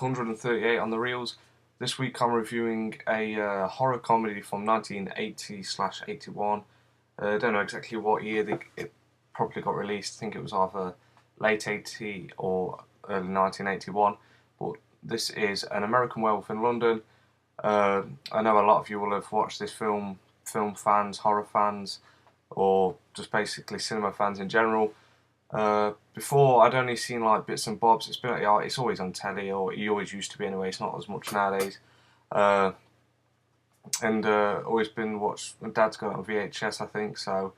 138 on the reels. This week I'm reviewing a horror comedy from 1980/81. I don't know exactly what year it probably got released. I think it was either late 80 or early 1981. But this is An American Werewolf in London. I know a lot of you will have watched this film fans, horror fans, or just basically cinema fans in general. Before, I'd only seen like bits and bobs. It's always on telly, or it always used to be anyway. It's not as much nowadays. And always been watched. My dad's got it on VHS, I think. So,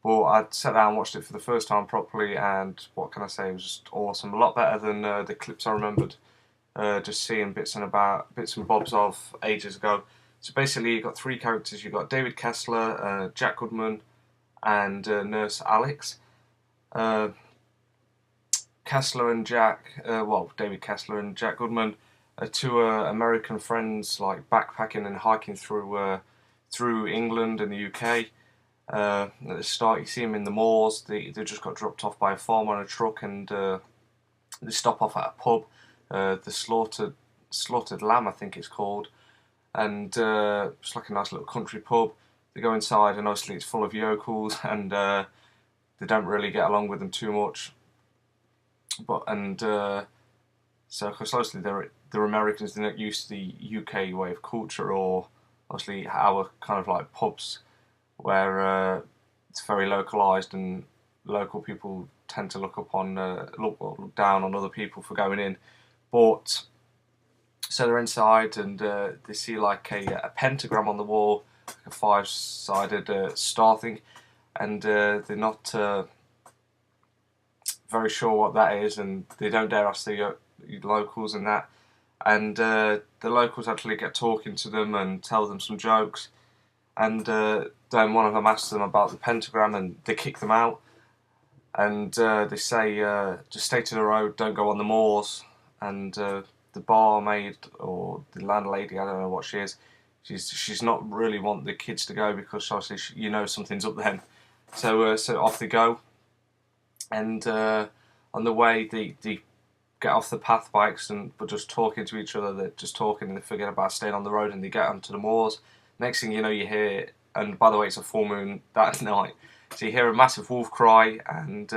but I sat down and watched it for the first time properly, and what can I say? It was just awesome. A lot better than the clips I remembered. Just seeing bits and bobs of ages ago. So basically, you've got three characters. You've got David Kessler, Jack Goodman, and Nurse Alex. David Kessler and Jack Goodman are two American friends, like backpacking and hiking through England and the UK. At the start, you see them in the moors. They just got dropped off by a farm on a truck, and they stop off at a pub, the Slaughtered Lamb, I think it's called, and it's like a nice little country pub. They go inside, and obviously it's full of yokels, and they don't really get along with them too much. So because obviously they're Americans, they're not used to the UK way of culture, or obviously our kind of like pubs where it's very localised, and local people tend to look down on other people for going in. But so they're inside, and they see like a pentagram on the wall, like a five-sided star thing, and they're not very sure what that is, and they don't dare ask the locals and that. And the locals actually get talking to them and tell them some jokes, and then one of them asks them about the pentagram, and they kick them out. And they say, just stay to the road, don't go on the moors. And the barmaid, or the landlady, I don't know what she is, she's not really want the kids to go, because obviously something's up then. So off they go. And on the way, they get off the path by accident, but just talking to each other. They're just talking, and they forget about staying on the road, and they get onto the moors. Next thing you know, you hear, and by the way, it's a full moon that night, so you hear a massive wolf cry, and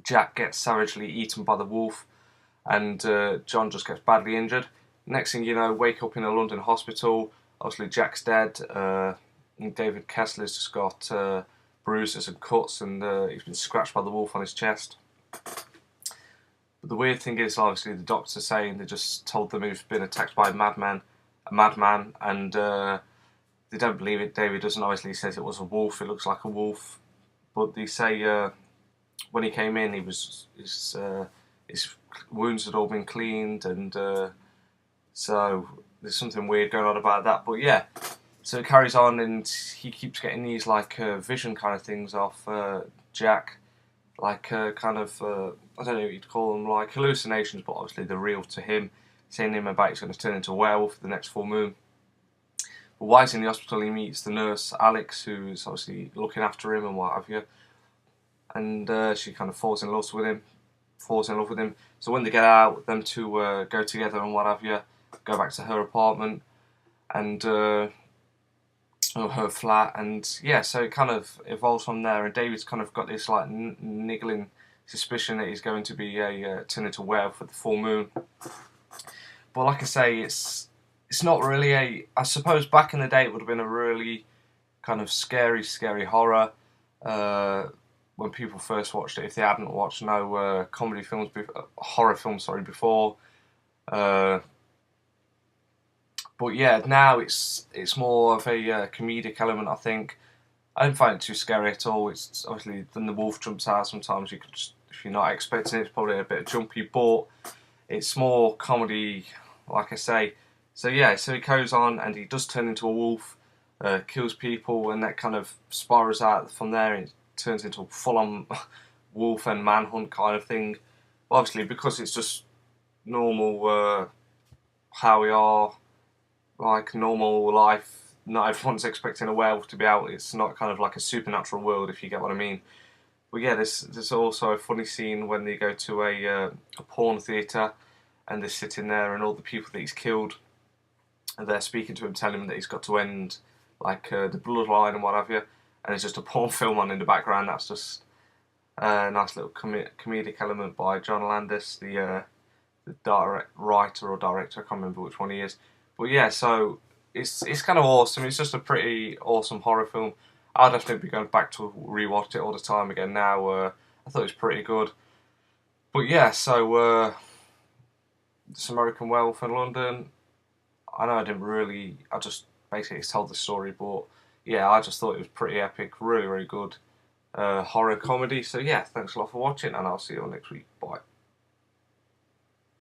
Jack gets savagely eaten by the wolf, and John just gets badly injured. Next thing you know, wake up in a London hospital. Obviously, Jack's dead. And David Kessler's just got bruises and cuts, and he's been scratched by the wolf on his chest. But the weird thing is, obviously, the doctors are saying they just told them he's been attacked by a madman, and they don't believe it. David doesn't. Obviously, he says it was a wolf. It looks like a wolf, but they say when he came in, his wounds had all been cleaned, and so there's something weird going on about that. But yeah. So it carries on, and he keeps getting these like vision kind of things off Jack, like kind of I don't know what you'd call them, like hallucinations, but obviously they're real to him. Saying him about he's going to turn into a werewolf the next full moon. But while he's in the hospital, he meets the nurse Alex, who's obviously looking after him and what have you, and she kind of falls in love with him. So when they get out, them two go together and what have you, go back to her apartment, and her flat, and yeah, so it kind of evolves from there. And David's kind of got this like niggling suspicion that he's going to be turn into a werewolf for the full moon. But like I say, it's not really I suppose back in the day it would have been a really kind of scary horror when people first watched it, if they hadn't watched no horror films before. But yeah, now it's more of a comedic element, I think. I don't find it too scary at all. It's obviously, then the wolf jumps out. Sometimes you could just, if you're not expecting it, it's probably a bit jumpy, but it's more comedy, like I say. So yeah, so he goes on, and he does turn into a wolf, kills people, and that kind of spirals out from there, and it turns into a full-on wolf and manhunt kind of thing. But obviously, because it's just normal how we are, like normal life, not everyone's expecting a werewolf to be out. It's not kind of like a supernatural world, if you get what I mean. But yeah, there's also a funny scene when they go to a porn theatre, and they're sitting there, and all the people that he's killed, and they're speaking to him, telling him that he's got to end like the bloodline and what have you. And there's just a porn film on in the background. That's just a nice little comedic element by John Landis, the writer or director. I can't remember which one he is. But yeah, so it's kind of awesome. It's just a pretty awesome horror film. I'll definitely be going back to rewatch it all the time again now. I thought it was pretty good. But yeah, so this American Werewolf in London. I know I didn't really. I just basically told the story, but yeah, I just thought it was pretty epic, really, really good horror comedy. So yeah, thanks a lot for watching, and I'll see you all next week. Bye.